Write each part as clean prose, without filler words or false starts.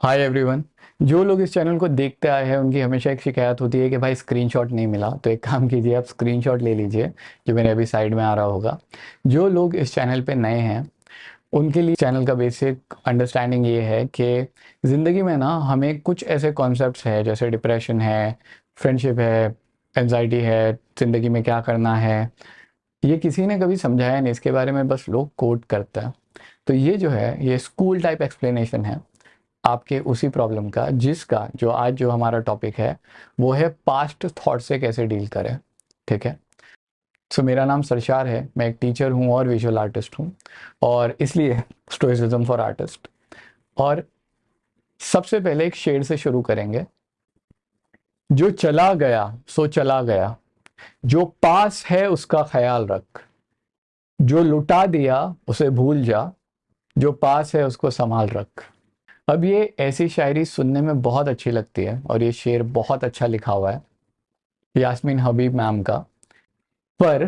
Hi everyone. जो लोग इस चैनल को देखते आए हैं उनकी हमेशा एक शिकायत होती है कि भाई स्क्रीनशॉट नहीं मिला, तो एक काम कीजिए, आप स्क्रीनशॉट ले लीजिए जो मेरे अभी साइड में आ रहा होगा। जो लोग इस चैनल पे नए हैं उनके लिए चैनल का बेसिक अंडरस्टैंडिंग ये है कि ज़िंदगी में ना हमें कुछ ऐसे कॉन्सेप्ट्स है जैसे डिप्रेशन है, फ्रेंडशिप है, एनजाइटी है, ज़िंदगी में क्या करना है, ये किसी ने कभी समझाया नहीं, इसके बारे में बस लोग कोट करते हैं। तो ये जो है ये स्कूल टाइप एक्सप्लेनेशन है आपके उसी प्रॉब्लम का, जिसका जो आज जो हमारा टॉपिक है वो है पास्ट थॉट से कैसे डील करें। ठीक है। सो मेरा नाम सरशार है, मैं एक टीचर हूँ और विजुअल आर्टिस्ट हूँ, और इसलिए स्टोइसिज्म फॉर आर्टिस्ट। और सबसे पहले एक शेर से शुरू करेंगे। जो चला गया सो चला गया, जो पास है उसका ख्याल रख, जो लुटा दिया उसे भूल जा, जो पास है उसको संभाल रख। अब ये ऐसी शायरी सुनने में बहुत अच्छी लगती है और ये शेर बहुत अच्छा लिखा हुआ है यास्मीन हबीब मैम का। पर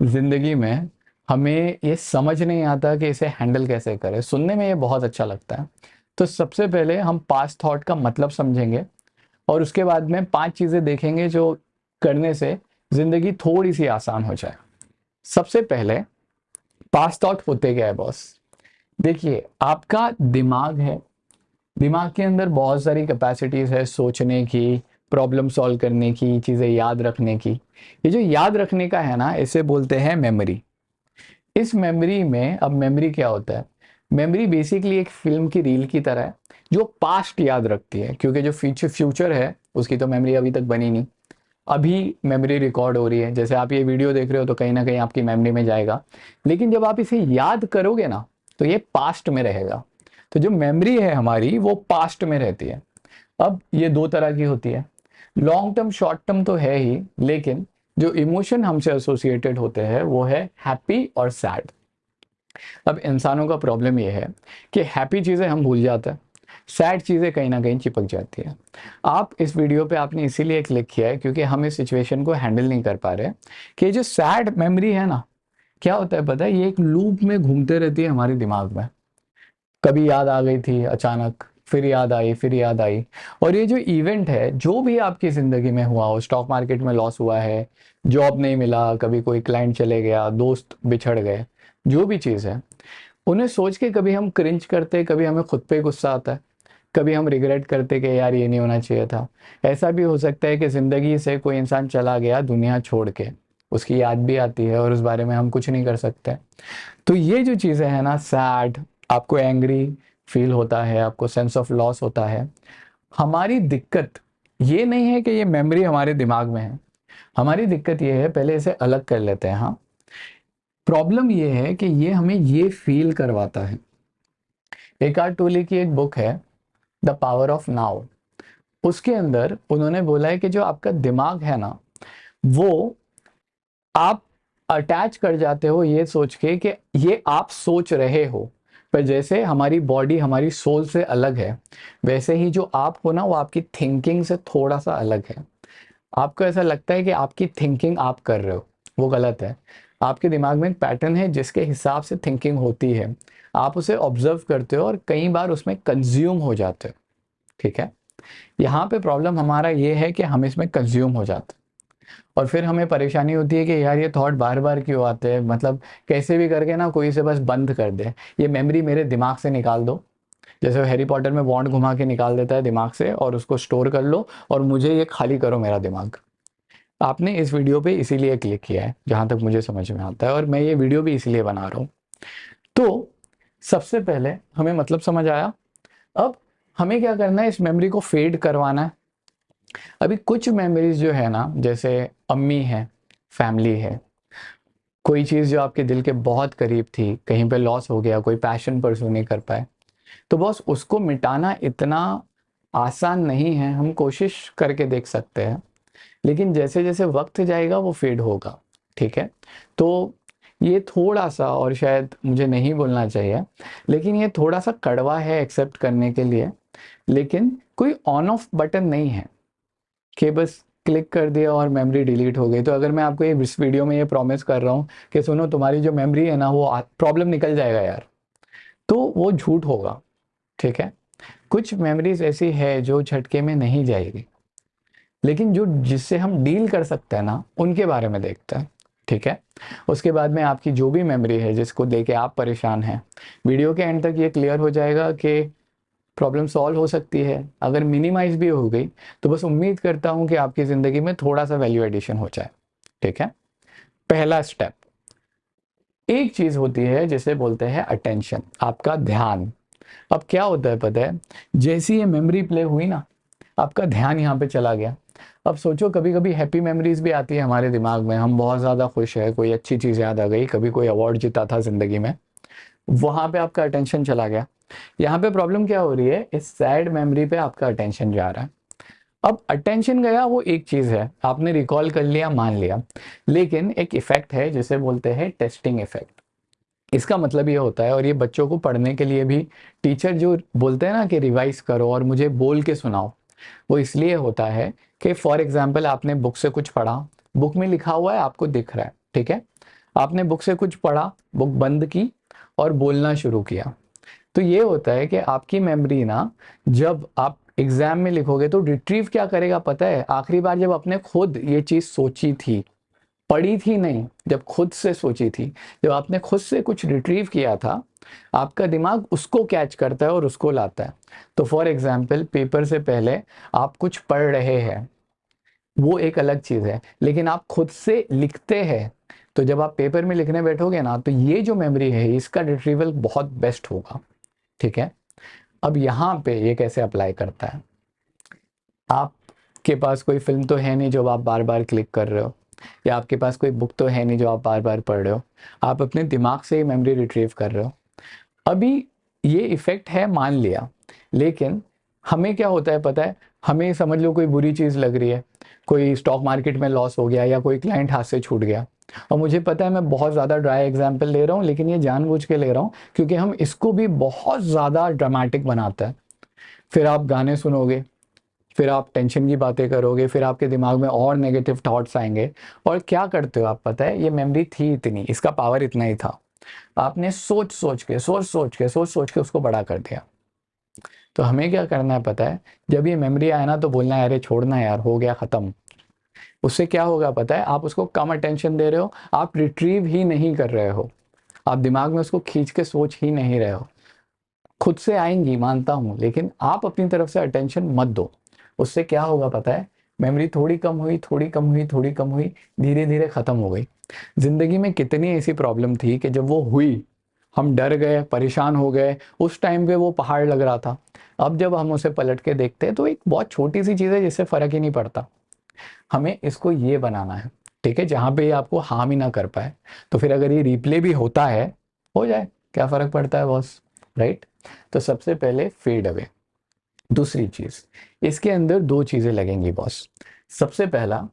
जिंदगी में हमें ये समझ नहीं आता कि इसे हैंडल कैसे करें। सुनने में ये बहुत अच्छा लगता है। तो सबसे पहले हम पास्ट थॉट का मतलब समझेंगे और उसके बाद में 5 चीजें देखेंगे जो करने से जिंदगी थोड़ी सी आसान हो जाए। सबसे पहले पास्ट थॉट होते क्या है बॉस। देखिए, आपका दिमाग है, दिमाग के अंदर बहुत सारी कैपेसिटीज है सोचने की, प्रॉब्लम सॉल्व करने की, चीज़ें याद रखने की। ये जो याद रखने का है ना, इसे बोलते हैं मेमोरी। इस मेमोरी में अब मेमोरी क्या होता है? मेमोरी बेसिकली एक फिल्म की रील की तरह है जो पास्ट याद रखती है, क्योंकि जो फ्यूचर फ्यूचर है उसकी तो मेमोरी अभी तक बनी नहीं। अभी मेमोरी रिकॉर्ड हो रही है, जैसे आप ये वीडियो देख रहे हो तो कहीं ना कहीं आपकी मेमोरी में जाएगा, लेकिन जब आप इसे याद करोगे ना तो ये पास्ट में रहेगा। तो जो मेमोरी है हमारी वो पास्ट में रहती है। अब ये दो तरह की होती है, लॉन्ग टर्म शॉर्ट टर्म तो है ही, लेकिन जो इमोशन हमसे एसोसिएटेड होते हैं वो है हैप्पी और सैड। अब इंसानों का प्रॉब्लम ये है कि हैप्पी चीज़ें हम भूल जाते हैं, सैड चीज़ें कहीं ना कहीं चिपक जाती है। आप इस वीडियो पे आपने इसीलिए क्लिक किया है क्योंकि हम इस सिचुएशन को हैंडल नहीं कर पा रहे कि जो सैड मेमोरी है ना, क्या होता है पता है, ये एक लूप में घूमते रहती है हमारे दिमाग में। कभी याद आ गई थी अचानक, फिर याद आई, फिर याद आई। और ये जो इवेंट है, जो भी आपकी ज़िंदगी में हुआ हो, स्टॉक मार्केट में लॉस हुआ है, जॉब नहीं मिला, कभी कोई क्लाइंट चले गया, दोस्त बिछड़ गए, जो भी चीज़ है, उन्हें सोच के कभी हम क्रिंज करते, कभी हमें खुद पे गुस्सा आता है, कभी हम रिग्रेट करते कि यार ये नहीं होना चाहिए था। ऐसा भी हो सकता है कि ज़िंदगी से कोई इंसान चला गया दुनिया छोड़ के, उसकी याद भी आती है और उस बारे में हम कुछ नहीं कर सकते। तो ये जो चीज़ें हैं ना, सैड, आपको एंग्री फील होता है, आपको सेंस ऑफ लॉस होता है। हमारी दिक्कत ये नहीं है कि ये मेमोरी हमारे दिमाग में है, हमारी दिक्कत ये है, पहले इसे अलग कर लेते हैं। हाँ, प्रॉब्लम ये है कि ये हमें ये फील करवाता है। एकार्ट टोले की एक बुक है, द पावर ऑफ नाउ। उसके अंदर उन्होंने बोला है कि जो आपका दिमाग है ना, वो आप अटैच कर जाते हो ये सोच के कि ये आप सोच रहे हो। पर जैसे हमारी बॉडी हमारी सोल से अलग है, वैसे ही जो आप हो ना वो आपकी थिंकिंग से थोड़ा सा अलग है। आपको ऐसा लगता है कि आपकी थिंकिंग आप कर रहे हो, वो गलत है। आपके दिमाग में एक पैटर्न है जिसके हिसाब से थिंकिंग होती है, आप उसे ऑब्जर्व करते हो और कई बार उसमें कंज्यूम हो जाते हो। ठीक है। यहाँ पे प्रॉब्लम हमारा ये है कि हम इसमें कंज्यूम हो जाते हैं और फिर हमें परेशानी होती है कि यार ये थॉट बार बार क्यों आते हैं, मतलब कैसे भी करके ना कोई इसे बस बंद कर दे, ये मेमोरी मेरे दिमाग से निकाल दो। जैसे हैरी पॉटर में वॉन्ड घुमा के निकाल देता है दिमाग से और उसको स्टोर कर लो और मुझे ये खाली करो मेरा दिमाग। आपने इस वीडियो पे इसीलिए क्लिक किया है जहां तक मुझे समझ में आता है, और मैं ये वीडियो भी इसीलिए बना रहा हूँ। तो सबसे पहले हमें मतलब समझ आया। अब हमें क्या करना है, इस मेमोरी को फेड करवाना है। अभी कुछ मेमोरीज जो है ना, जैसे अम्मी है, फैमिली है, कोई चीज़ जो आपके दिल के बहुत करीब थी, कहीं पे लॉस हो गया, कोई पैशन परस्यू नहीं कर पाए, तो बस उसको मिटाना इतना आसान नहीं है। हम कोशिश करके देख सकते हैं, लेकिन जैसे जैसे वक्त जाएगा वो फेड होगा। ठीक है। तो ये थोड़ा सा, और शायद मुझे नहीं बोलना चाहिए, लेकिन ये थोड़ा सा कड़वा है एक्सेप्ट करने के लिए, लेकिन कोई ऑन ऑफ बटन नहीं है कि बस क्लिक कर दिया और मेमोरी डिलीट हो गई। तो अगर मैं आपको ये इस वीडियो में ये प्रॉमिस कर रहा हूँ कि सुनो तुम्हारी जो मेमोरी है ना वो प्रॉब्लम निकल जाएगा यार, तो वो झूठ होगा। ठीक है। कुछ मेमोरीज ऐसी है जो झटके में नहीं जाएगी, लेकिन जो जिससे हम डील कर सकते हैं ना, उनके बारे में देखते हैं। ठीक है, उसके बाद में आपकी जो भी मेमोरी है जिसको लेके आप परेशान हैं, वीडियो के एंड तक ये क्लियर हो जाएगा कि प्रॉब्लम सॉल्व हो सकती है। अगर मिनिमाइज भी हो गई तो बस उम्मीद करता हूं कि आपकी ज़िंदगी में थोड़ा सा वैल्यू एडिशन हो जाए। ठीक है, पहला स्टेप, एक चीज़ होती है जिसे बोलते हैं अटेंशन, आपका ध्यान। अब क्या होता है पता है, जैसी ये मेमोरी प्ले हुई ना, आपका ध्यान यहाँ पे चला गया। अब सोचो, कभी कभी हैप्पी मेमोरीज भी आती है हमारे दिमाग में, हम बहुत ज़्यादा खुश है, कोई अच्छी चीज़ याद आ गई, कभी कोई अवार्ड जीता था ज़िंदगी में, वहाँ पे आपका अटेंशन चला गया। यहाँ पे प्रॉब्लम क्या हो रही है, इस सैड मेमोरी पे आपका अटेंशन जा रहा है। अब अटेंशन गया वो एक चीज़ है, आपने रिकॉल कर लिया, मान लिया, लेकिन एक इफेक्ट है जिसे बोलते हैं टेस्टिंग इफेक्ट। इसका मतलब ये होता है, और ये बच्चों को पढ़ने के लिए भी टीचर जो बोलते हैं ना कि रिवाइज करो और मुझे बोल के सुनाओ, वो इसलिए होता है कि फॉर एग्जाम्पल आपने बुक से कुछ पढ़ा, बुक में लिखा हुआ है, आपको दिख रहा है, ठीक है, आपने बुक से कुछ पढ़ा, बुक बंद की और बोलना शुरू किया, तो ये होता है कि आपकी मेमोरी ना, जब आप एग्जाम में लिखोगे तो रिट्रीव क्या करेगा पता है, आखिरी बार जब आपने खुद ये चीज सोची थी, पढ़ी थी नहीं, जब खुद से सोची थी, जब आपने खुद से कुछ रिट्रीव किया था, आपका दिमाग उसको कैच करता है और उसको लाता है। तो फॉर एग्जाम्पल पेपर से पहले आप कुछ पढ़ रहे हैं, वो एक अलग चीज है, लेकिन आप खुद से लिखते हैं, तो जब आप पेपर में लिखने बैठोगे ना, तो ये जो मेमोरी है इसका रिट्रीवल बहुत बेस्ट होगा। ठीक है, अब यहाँ पे ये कैसे अप्लाई करता है, आपके पास कोई फिल्म तो है नहीं जो आप बार बार क्लिक कर रहे हो, या आपके पास कोई बुक तो है नहीं जो आप बार बार पढ़ रहे हो, आप अपने दिमाग से ही मेमोरी रिट्रीव कर रहे हो। अभी ये इफेक्ट है, मान लिया, लेकिन हमें क्या होता है पता है, हमें समझ लो कोई बुरी चीज़ लग रही है, कोई स्टॉक मार्केट में लॉस हो गया या कोई क्लाइंट हाथ से छूट गया, और मुझे पता है मैं बहुत ज़्यादा ड्राई एग्जाम्पल ले रहा हूँ, लेकिन ये जानबूझ के ले रहा हूँ क्योंकि हम इसको भी बहुत ज़्यादा ड्रामेटिक बनाते हैं। फिर आप गाने सुनोगे, फिर आप टेंशन की बातें करोगे, फिर आपके दिमाग में और नेगेटिव थॉट्स आएंगे, और क्या करते हो आप पता है, ये मेमोरी थी इतनी, इसका पावर इतना ही था, आपने सोच सोच के उसको बड़ा कर दिया। तो हमें क्या करना है पता है, जब ये मेमोरी आए ना तो बोलना है अरे छोड़ना यार, हो गया खत्म। उससे क्या होगा पता है, आप उसको कम अटेंशन दे रहे हो, आप रिट्रीव ही नहीं कर रहे हो, आप दिमाग में उसको खींच के सोच ही नहीं रहे हो। खुद से आएंगी मानता हूं, लेकिन आप अपनी तरफ से अटेंशन मत दो। उससे क्या होगा पता है, मेमोरी थोड़ी कम हुई, थोड़ी कम हुई, थोड़ी कम हुई, धीरे धीरे खत्म हो गई। जिंदगी में कितनी ऐसी प्रॉब्लम थी कि जब वो हुई हम डर गए, परेशान हो गए, उस टाइम पे वो पहाड़ लग रहा था, अब जब हम उसे पलट के देखते हैं तो एक बहुत छोटी सी चीज़ है जिससे फर्क ही नहीं पड़ता। हमें इसको ये बनाना है, ठीक है, जहाँ पे ये आपको हार्म ही ना कर पाए। तो फिर अगर ये रिप्ले भी होता है, हो जाए, क्या फर्क पड़ता है बॉस, राइट। तो सबसे पहले फेड अवे। दूसरी चीज, इसके अंदर दो चीजें लगेंगी बॉस। सबसे पहला,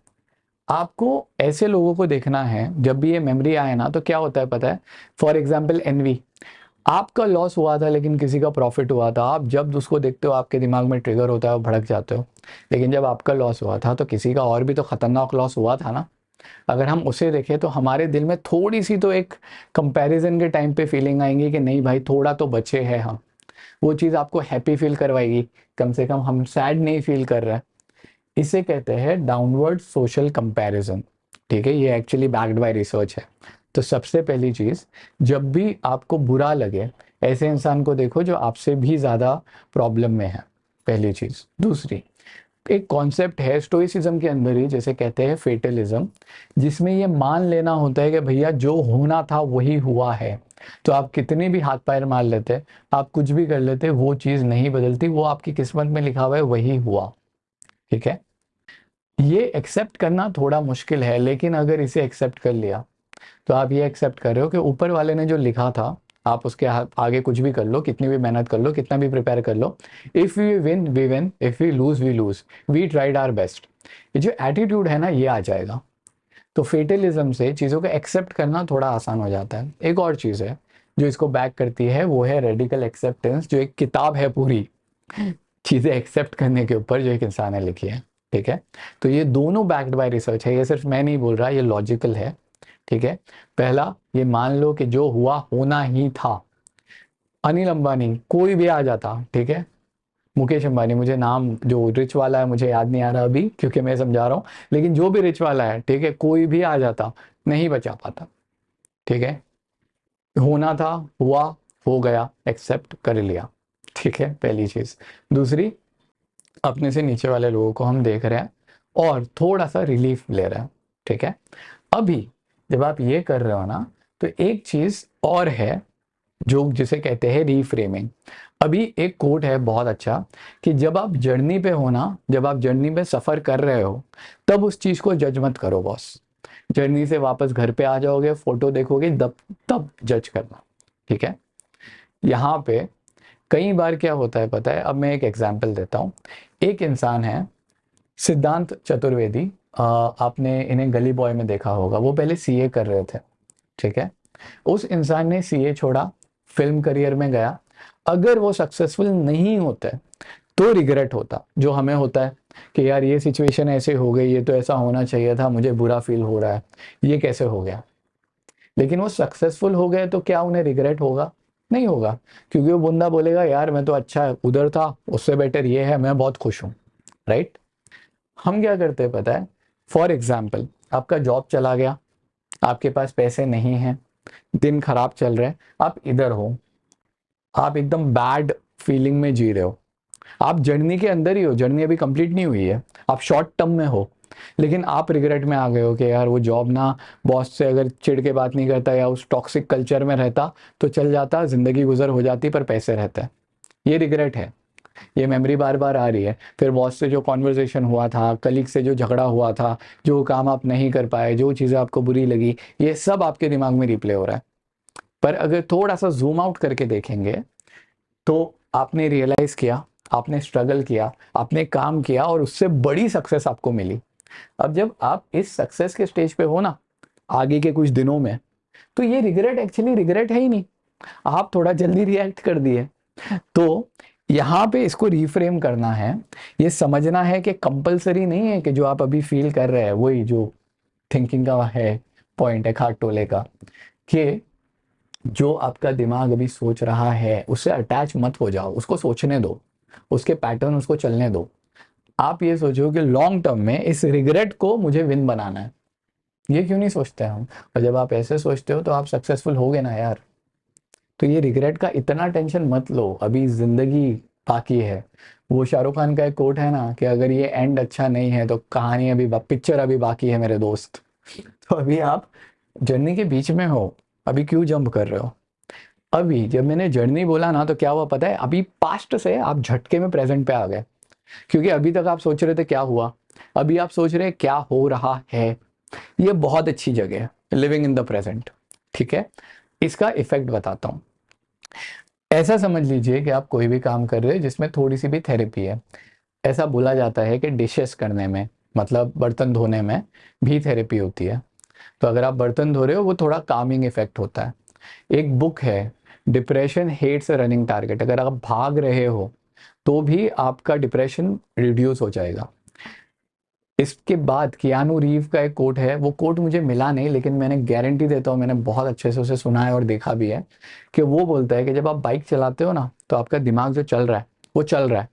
आपको ऐसे लोगों को देखना है जब भी ये मेमोरी आए ना, तो क्या होता है पता है, फॉर एग्जाम्पल एनवी, आपका लॉस हुआ था लेकिन किसी का प्रॉफिट हुआ था, आप जब उसको देखते हो आपके दिमाग में ट्रिगर होता है, आप भड़क जाते हो। लेकिन जब आपका लॉस हुआ था तो किसी का और भी तो खतरनाक लॉस हुआ था ना, अगर हम उसे देखें तो हमारे दिल में थोड़ी सी तो एक कंपैरिजन के टाइम पे फीलिंग आएंगी कि नहीं भाई थोड़ा तो बचे हैं हम, वो चीज़ आपको हैप्पी फील करवाएगी, कम से कम हम सैड नहीं फील कर रहे हैं। इसे कहते हैं डाउनवर्ड सोशल कंपैरिजन। ठीक है, ये एक्चुअली बैक्ड बाय रिसर्च है। तो सबसे पहली चीज़, जब भी आपको बुरा लगे, ऐसे इंसान को देखो जो आपसे भी ज़्यादा प्रॉब्लम में है, पहली चीज़। दूसरी, एक कॉन्सेप्ट है स्टोइसिज्म के अंदर ही, जैसे कहते हैं फेटलिज्म, जिसमें ये मान लेना होता है कि भैया जो होना था वही हुआ है। तो आप कितने भी हाथ पैर मार लेते, आप कुछ भी कर लेते, वो चीज़ नहीं बदलती, वो आपकी किस्मत में लिखा हुआ है वही हुआ। ठीक है, ये एक्सेप्ट करना थोड़ा मुश्किल है, लेकिन अगर इसे एक्सेप्ट कर लिया तो आप ये एक्सेप्ट कर रहे हो कि ऊपर वाले ने जो लिखा था, आप उसके आगे कुछ भी कर लो, कितनी भी मेहनत कर लो, कितना भी प्रिपेयर कर लो, if we win we win, if we lose we lose, we tried our best. ये जो एटीट्यूड है ना, ये आ जाएगा। तो फेटलिज्म से चीज़ों को एक्सेप्ट करना थोड़ा आसान हो जाता है। एक और चीज़ है जो इसको बैक करती है, वो है रेडिकल एक्सेप्टेंस, जो एक किताब है पूरी चीज़ें एक्सेप्ट करने के ऊपर, जो एक इंसान ने लिखी है। ठीक है, तो ये दोनों बैक्ड बाय रिसर्च है, ये सिर्फ मैं नहीं बोल रहा, ये लॉजिकल है। ठीक है, पहला, ये मान लो कि जो हुआ होना ही था, अनिल अंबानी कोई भी आ जाता, ठीक है, मुकेश अंबानी, मुझे नाम जो रिच वाला है मुझे याद नहीं आ रहा अभी क्योंकि मैं समझा रहा हूँ, लेकिन जो भी रिच वाला है, ठीक है, कोई भी आ जाता, नहीं बचा पाता। ठीक है, होना था, हुआ, हो गया, एक्सेप्ट कर लिया। ठीक है, पहली चीज। दूसरी, अपने से नीचे वाले लोगों को हम देख रहे हैं और थोड़ा सा रिलीफ ले रहे हैं। ठीक है, अभी जब आप ये कर रहे हो ना, तो एक चीज और है जो जिसे कहते हैं रीफ्रेमिंग। अभी एक कोट है बहुत अच्छा, कि जब आप जर्नी पे हो ना, जब आप जर्नी पे सफर कर रहे हो, तब उस चीज को जज मत करो बॉस। जर्नी से वापस घर पे आ जाओगे, फोटो देखोगे, तब तब जज करना। ठीक है, यहाँ पे कई बार क्या होता है पता है, अब मैं एक एग्जांपल देता हूँ। एक इंसान है, सिद्धांत चतुर्वेदी, आपने इन्हें गली बॉय में देखा होगा, वो पहले सीए कर रहे थे। ठीक है, उस इंसान ने सीए छोड़ा, फिल्म करियर में गया। अगर वो सक्सेसफुल नहीं होते तो रिग्रेट होता, जो हमें होता है कि यार ये सिचुएशन ऐसे हो गई, ये तो ऐसा होना चाहिए था, मुझे बुरा फील हो रहा है, ये कैसे हो गया। लेकिन वो सक्सेसफुल हो गए तो क्या उन्हें रिग्रेट होगा? नहीं होगा, क्योंकि वो बंदा बोलेगा यार मैं तो अच्छा उधर था, उससे बेटर ये है, मैं बहुत खुश हूँ। राइट। हम क्या करते हैं पता है, फॉर एग्जाम्पल आपका जॉब चला गया, आपके पास पैसे नहीं हैं, दिन खराब चल रहे हैं, आप इधर हो, आप एकदम बैड फीलिंग में जी रहे हो, आप जर्नी के अंदर ही हो, जर्नी अभी कंप्लीट नहीं हुई है, आप शॉर्ट टर्म में हो, लेकिन आप रिग्रेट में आ गए हो कि यार वो जॉब ना, बॉस से अगर चिढ़ के बात नहीं करता या उस टॉक्सिक कल्चर में रहता तो चल जाता, जिंदगी गुजर हो जाती, पर पैसे रहते हैं। ये रिग्रेट है, ये मेमोरी बार बार आ रही है। फिर बॉस से जो कॉन्वर्सेशन हुआ था, कलीग से जो झगड़ा हुआ था, जो काम आप नहीं कर पाए, जो चीज़ें आपको बुरी लगी, ये सब आपके दिमाग में रिप्ले हो रहा है। पर अगर थोड़ा सा जूम आउट करके देखेंगे तो आपने रियलाइज किया, आपने स्ट्रगल किया, आपने काम किया और उससे बड़ी सक्सेस आपको मिली। अब जब आप इस सक्सेस के स्टेज पे हो ना, आगे के कुछ दिनों में, तो ये रिग्रेट एक्चुअली रिग्रेट है ही नहीं, आप थोड़ा जल्दी रिएक्ट कर दिए। तो यहाँ पे इसको रिफ्रेम करना है, ये समझना है कि कंपलसरी नहीं है कि जो आप अभी फील कर रहे हैं वही जो थिंकिंग का है, पॉइंट है खाट टोले का, कि जो आपका दिमाग अभी सोच रहा है उससे अटैच मत हो जाओ, उसको सोचने दो, उसके पैटर्न उसको चलने दो। आप ये सोचो कि लॉन्ग टर्म में इस रिग्रेट को मुझे विन बनाना है। ये क्यों नहीं सोचते हम? और जब आप ऐसे सोचते हो तो आप सक्सेसफुल होगे ना यार। तो ये रिग्रेट का इतना टेंशन मत लो, अभी जिंदगी बाकी है। वो शाहरुख खान का एक कोट है ना कि अगर ये एंड अच्छा नहीं है तो कहानी अभी पिक्चर अभी बाकी है मेरे दोस्त। तो अभी आप जर्नी के बीच में हो, अभी क्यों जंप कर रहे हो? अभी जब मैंने जर्नी बोला ना, तो क्या हुआ पता है, अभी पास्ट से आप झटके में प्रेजेंट पे आ गए, क्योंकि अभी तक आप सोच रहे थे क्या हुआ, अभी आप सोच रहे हैं क्या हो रहा है। ये बहुत अच्छी जगह है, लिविंग इन द प्रेजेंट। ठीक है, इसका इफेक्ट बताता हूँ। ऐसा समझ लीजिए कि आप कोई भी काम कर रहे हैं जिसमें थोड़ी सी भी थेरेपी है। ऐसा बोला जाता है कि डिशेस करने में, मतलब बर्तन धोने में भी थेरेपी होती है। तो अगर आप बर्तन धो रहे हो, वो थोड़ा कामिंग इफेक्ट होता है। एक बुक है, डिप्रेशन हेट्स रनिंग टारगेट, अगर आप भाग रहे हो तो भी आपका डिप्रेशन रिड्यूस हो जाएगा। इसके बाद कियानू रीव का एक कोट है, वो कोट मुझे मिला नहीं, लेकिन मैंने गारंटी देता हूँ, मैंने बहुत अच्छे से उसे सुना है और देखा भी है, कि वो बोलता है कि जब आप बाइक चलाते हो ना, तो आपका दिमाग जो चल रहा है वो चल रहा है,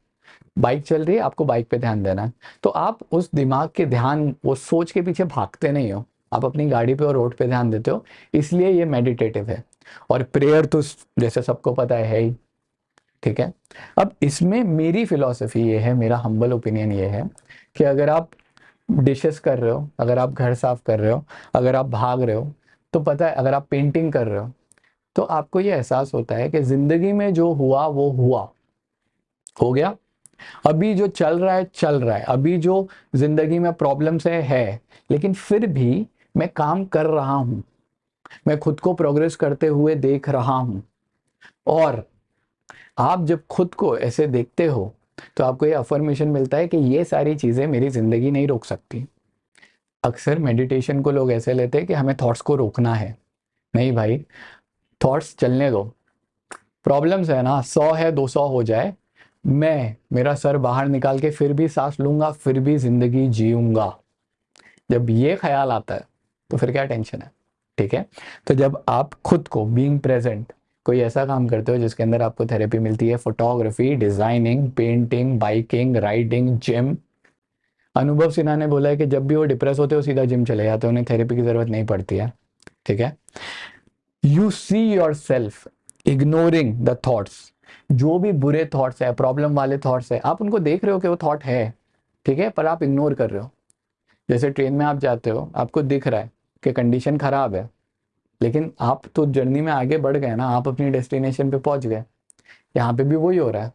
बाइक चल रही है, आपको बाइक पे ध्यान देना है। तो आप उस दिमाग के ध्यान, वो सोच के पीछे भागते नहीं हो, आप अपनी गाड़ी पे और रोड पे ध्यान देते हो। इसलिए ये मेडिटेटिव है। और प्रेयर तो जैसे सबको पता है ही। ठीक है, अब इसमें मेरी फिलॉसफी ये है, मेरा हम्बल ओपिनियन ये है, कि अगर आप डिशेस कर रहे हो, अगर आप घर साफ कर रहे हो, अगर आप भाग रहे हो, तो पता है अगर आप पेंटिंग कर रहे हो, तो आपको ये एहसास होता है कि जिंदगी में जो हुआ वो हुआ, हो गया। अभी जो चल रहा है चल रहा है, अभी जो जिंदगी में प्रॉब्लम्स है, लेकिन फिर भी मैं काम कर रहा हूं, मैं खुद को प्रोग्रेस करते हुए देख रहा हूं। और आप जब खुद को ऐसे देखते हो तो आपको ये अफर्मेशन मिलता है कि ये सारी चीजें मेरी जिंदगी नहीं रोक सकती। अक्सर मेडिटेशन को लोग ऐसे लेते हैं कि हमें थॉट्स को रोकना है। नहीं भाई, थॉट्स चलने दो। प्रॉब्लम्स है ना, 100 है 200 हो जाए, मैं मेरा सर बाहर निकाल के फिर भी सांस लूंगा, फिर भी जिंदगी जीऊंगा। जब ये ख्याल आता है तो फिर क्या टेंशन है? ठीक है, तो जब आप खुद को बीइंग प्रेजेंट, कोई ऐसा काम करते हो जिसके अंदर आपको थेरेपी मिलती है? Photography, designing, painting, biking, riding, gym. अनुभव सिन्हा ने बोला है कि जब भी वो डिप्रेस होते हो सीधा जिम चले जाते हैं, उन्हें थेरेपी की जरूरत नहीं पड़ती है। ठीक है। You see your self ignoring the thoughts. जो भी बुरे थॉट्स है, प्रॉब्लम वाले थॉट्स है, आप उनको देख रहे हो कि वो थॉट है, ठीक है, पर आप इग्नोर कर रहे हो। जैसे ट्रेन में आप जाते हो, आपको दिख रहा है कि कंडीशन खराब है, लेकिन आप तो जर्नी में आगे बढ़ गए ना, आप अपनी डेस्टिनेशन पे पहुंच गए। यहाँ पे भी वही हो रहा है,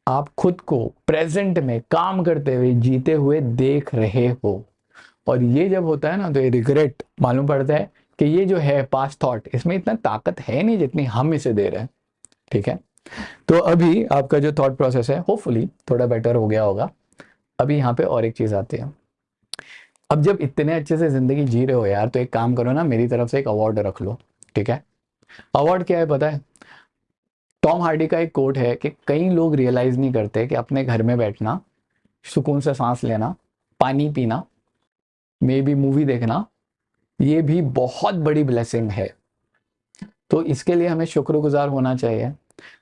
आप खुद को प्रेजेंट में काम करते हुए, जीते हुए देख रहे हो। और ये जब होता है ना, तो ये रिग्रेट मालूम पड़ता है कि ये जो है पास्ट थॉट, इसमें इतना ताकत है नहीं जितनी हम इसे दे रहे हैं। ठीक है। तो अभी आपका जो थॉट प्रोसेस है होपफुली थोड़ा बेटर हो गया होगा। अभी यहाँ पे और एक चीज आती है। अब जब इतने अच्छे से जिंदगी जी रहे हो यार, तो एक काम करो ना, मेरी तरफ से एक अवार्ड रख लो। ठीक है। अवार्ड क्या है पता है? टॉम हार्डी का एक कोट है कि कई लोग रियलाइज नहीं करते कि अपने घर में बैठना, सुकून से सांस लेना, पानी पीना, मे बी मूवी देखना, ये भी बहुत बड़ी ब्लेसिंग है। तो इसके लिए हमें शुक्रगुजार होना चाहिए।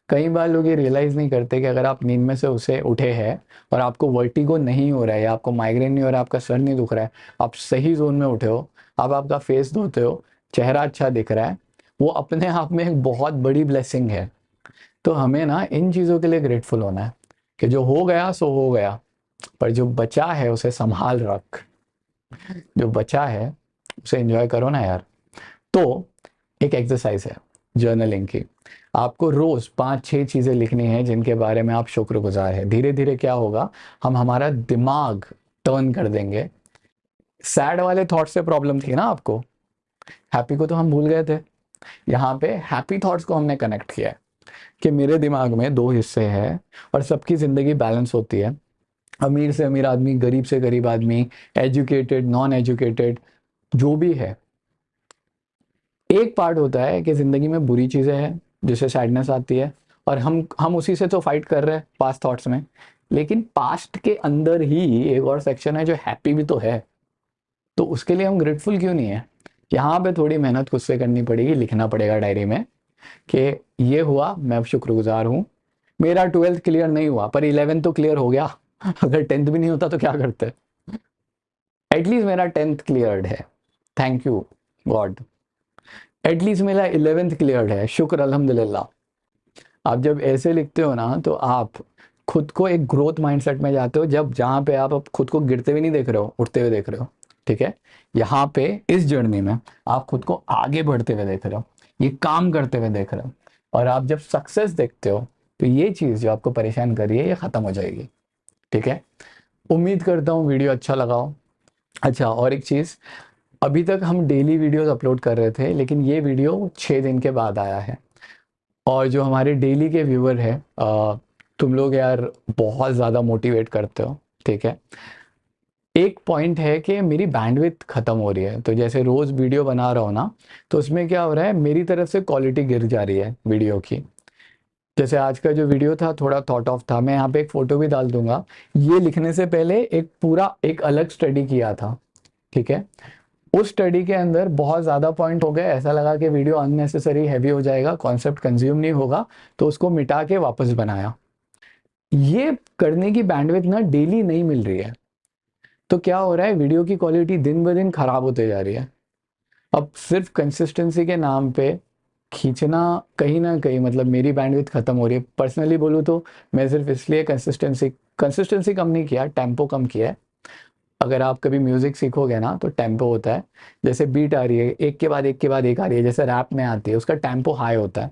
कई बार लोग ये रियलाइज नहीं करते कि अगर आप नींद में से उसे उठे हैं और आपको वर्टिगो नहीं हो रहा है, या आपको माइग्रेन नहीं हो रहा है, आपका सर नहीं दुख रहा है, आप सही जोन में उठे हो, आप आपका फेस धोते हो, चेहरा अच्छा दिख रहा है, वो अपने आप में एक बहुत बड़ी ब्लेसिंग है। तो हमें ना इन चीज़ों के लिए ग्रेटफुल होना है कि जो हो गया सो हो गया, पर जो बचा है उसे संभाल रख। जो बचा है उसे एंजॉय करो ना यार। तो एक एक्सरसाइज है जर्नलिंग की। आपको रोज 5-6 चीजें लिखनी है जिनके बारे में आप शुक्रगुजार है। धीरे धीरे क्या होगा, हम हमारा दिमाग टर्न कर देंगे। सैड वाले थॉट से प्रॉब्लम थी ना आपको, हैप्पी को तो हम भूल गए थे। यहाँ पे हैप्पी थॉट्स को हमने कनेक्ट किया है कि मेरे दिमाग में दो हिस्से हैं और सबकी जिंदगी बैलेंस होती है। अमीर से अमीर आदमी, गरीब से गरीब आदमी, एजुकेटेड, नॉन एजुकेटेड, जो भी है। एक पार्ट होता है कि जिंदगी में बुरी चीजें हैं जिससे सैडनेस आती है, और हम उसी से तो फाइट कर रहे हैं पास्ट थॉट्स में। लेकिन पास्ट के अंदर ही एक और सेक्शन है जो हैप्पी भी तो है। तो उसके लिए हम ग्रेटफुल क्यों नहीं है? यहाँ पे थोड़ी मेहनत खुद से करनी पड़ेगी, लिखना पड़ेगा डायरी में कि ये हुआ, मैं अब शुक्रगुजार हूँ। मेरा 12th क्लियर नहीं हुआ पर 11th तो क्लियर हो गया। अगर 10th भी नहीं होता तो क्या करते? एटलीस्ट मेरा 10th क्लियर्ड है, थैंक यू गॉड। एटलीस्ट मेरा 11th क्लियर्ड है, शुक्र अल्हम्दुलिल्लाह। आप जब ऐसे लिखते हो ना, तो आप खुद को एक ग्रोथ माइंडसेट में जाते हो, जब जहाँ पे आप अब खुद को गिरते हुए नहीं देख रहे हो, उठते हुए देख रहे हो। ठीक है। यहाँ पे इस जर्नी में आप खुद को आगे बढ़ते हुए देख रहे हो, ये काम करते हुए देख रहे हो। और आप जब सक्सेस देखते हो, तो ये चीज़ जो आपको परेशान कर रही है ये ख़त्म हो जाएगी। ठीक है। उम्मीद करता हूँ वीडियो अच्छा लगा हो। अच्छा, और एक चीज़, अभी तक हम डेली वीडियोस अपलोड कर रहे थे, लेकिन ये वीडियो 6 दिन के बाद आया है। और जो हमारे डेली के व्यूअर है, तुम लोग यार बहुत ज़्यादा मोटिवेट करते हो। ठीक है। एक पॉइंट है कि मेरी बैंडविड्थ ख़त्म हो रही है, तो जैसे रोज़ वीडियो बना रहा हूँ ना, तो उसमें क्या हो रहा है, मेरी तरफ से क्वालिटी गिर जा रही है वीडियो की। जैसे आज का जो वीडियो था थोड़ा थॉट ऑफ था, मैं यहाँ पे एक फ़ोटो भी डाल दूंगा। ये लिखने से पहले एक पूरा एक अलग स्टडी किया था। ठीक है। उस स्टडी के अंदर बहुत ज़्यादा पॉइंट हो गए, ऐसा लगा कि वीडियो अननेसेसरी हैवी हो जाएगा, कॉन्सेप्ट कंज्यूम नहीं होगा, तो उसको मिटा के वापस बनाया। ये करने की बैंडविड्थ ना डेली नहीं मिल रही है। तो क्या हो रहा है, वीडियो की क्वालिटी दिन ब दिन खराब होते जा रही है। अब सिर्फ कंसिस्टेंसी के नाम पे खींचना, कहीं ना कहीं मतलब मेरी बैंडविड्थ खत्म हो रही है। पर्सनली बोलूँ तो मैं सिर्फ इसलिए कंसिस्टेंसी कंसिस्टेंसी कम नहीं किया, टेम्पो कम किया है। अगर आप कभी म्यूजिक सीखोगे ना, तो टेम्पो होता है, जैसे बीट आ रही है एक के बाद एक के बाद एक आ रही है, जैसे रैप में आती है, उसका टेम्पो हाई होता है।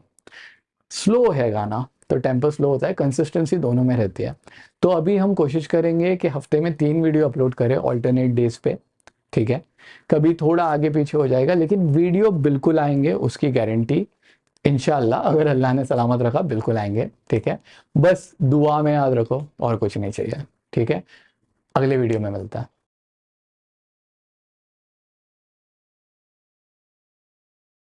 स्लो है गाना तो टेम्पो स्लो होता है, कंसिस्टेंसी दोनों में रहती है। तो अभी हम कोशिश करेंगे कि हफ्ते में 3 वीडियो अपलोड करें ऑल्टरनेट डेज पे। ठीक है। कभी थोड़ा आगे पीछे हो जाएगा, लेकिन वीडियो बिल्कुल आएंगे, उसकी गारंटी। इंशाल्लाह अगर अल्लाह ने सलामत रखा बिल्कुल आएंगे। ठीक है। बस दुआ में याद रखो, और कुछ नहीं चाहिए। ठीक है। अगले वीडियो में मिलता है।